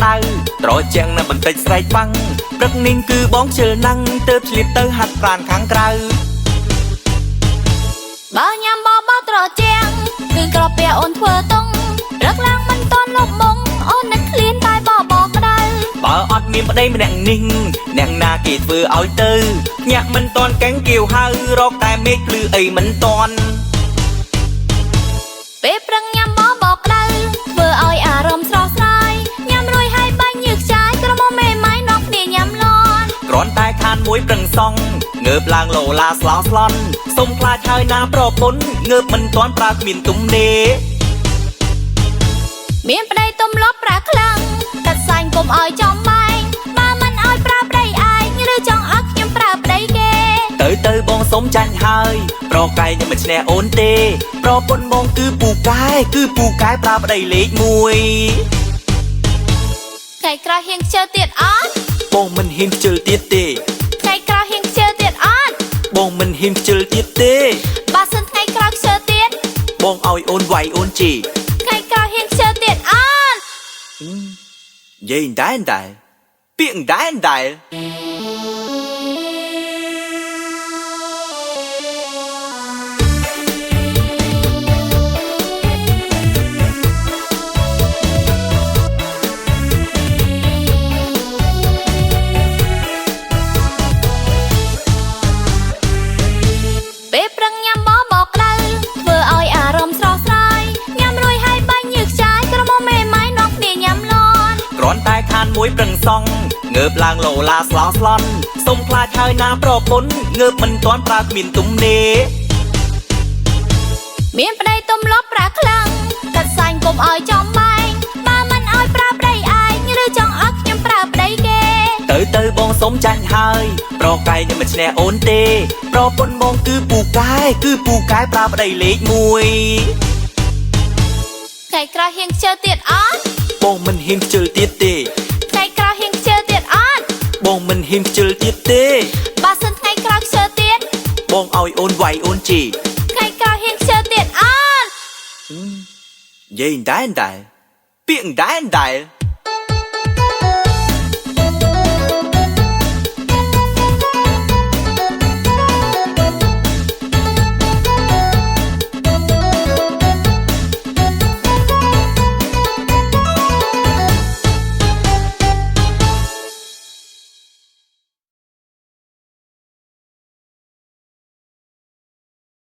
ដៅត្រជាងនៅបន្តិចស្រែកបាំងព្រឹកនេះគឺបងជិលណាំងទើបឆ្លៀតទៅហាត់ប្រាណខាងក្រៅបើញ៉ាំបបរត្រជាងគឺក្រពះអូនធ្វើតុងរឹកឡើងមិនតន់លប់មុងអូននឹកឃ្លានតែបបរក្ដៅបើអត់មានប្តីម្នាក់នេះអ្នកណាគេធ្វើឲ្យទៅញាក់មិនតន់កែងគៀវហៅរកតែមេឃភ្លឺអីមិនតន់ពេលព្រឹងញ៉ាំបបរក្ដៅធ្វើឲ្យអារម្មណ៍ស្រស់ស្រាយញ៉ាំរួយហើយបាញ់ញើសខ្ចាយក្រមុំមេម៉ាយនាំគ្នាញ៉ាំលន់គ្រាន់តែខានមួយប្រឹងសង់ងើបឡើងលោឡាស្លោស្លន់សុំខ្លាចហើយណាប្រពន្ធងើបមិនទាន់ប្រើគ្មានទំនេរមានប្តីទំលាប់ប្រើខ្លាំងកាត់សាញ់កុំឲ្យចំបែងបើមិនឲ្យប្រើប្តីឯងឬចង់ឲ្យខ្ញុំប្រើប្តីគេទៅបងសុំចាញ់ហើយប្រកែកមិនឈ្នះអូនទេប្រពន្ធបងគឺពូកែប្រើប្តីលេខ1ថ្ងៃក្រោយហ៊ានខ្ជិលទៀតអត់បងមិនហ៊ានខ្ជិលទៀតទេថ្ងៃក្រោយហ៊ានខ្ជិលទៀតអត់បងមិនហ៊ានខ្ជិលទៀតទេបើសិនថ្ងៃក្រោយខ្ជិលទៀតបងឲ្យអូនវាយអូនជីថ្ងៃក្រោយហ៊ានខ្ជិលទៀតអត់និយាយតែពាក្យតែ ពេលព្រឹងញ៉ាំបបរក្ដៅធ្វើឲ្យអារម្មណ៍ស្រស់ស្រាយញ៉ាំរួយហើយបាញ់ញើសខ្ចាយក្រមុំមេម៉ាយនាំគ្នាញ៉ាំលន់គ្រាន់តែខានមួយប្រឹងសង់ងើបឡើងលោឡាស្លោស្លន់សុំខ្លាចហើយណាប្រពន្ធងើបមិនទាន់ប្រើគ្មានទំនេរមានប្តីទំលាប់ប្រើខ្លាំងកាត់សាញ់កុំឲ្យចំបែងបើមិនឲ្យប្រើប្តីឯងឬចង់ឲ្យខ្ញុំប្រើប្តីគេទៅបងសុំចាញ់ហើយប្រកែកមិនឈ្នះអូនទេប្រពន្ធបងគឺពូកែប្រើប្តីលេខ1ថ្ងៃក្រោយហ៊ានខ្ជិលទៀតអត់បងមិនហ៊ានខ្ជិលទៀតទេថ្ងៃក្រោយហ៊ានខ្ជិលទៀតអត់បងមិនហ៊ានខ្ជិលទៀតទេបើសិនថ្ងៃក្រោយខ្ជិលទៀតបងឲ្យអូនវាយអូនជីថ្ងៃក្រោយហ៊ានខ្ជិលទៀតអត់និយាយតែពាក្យតែ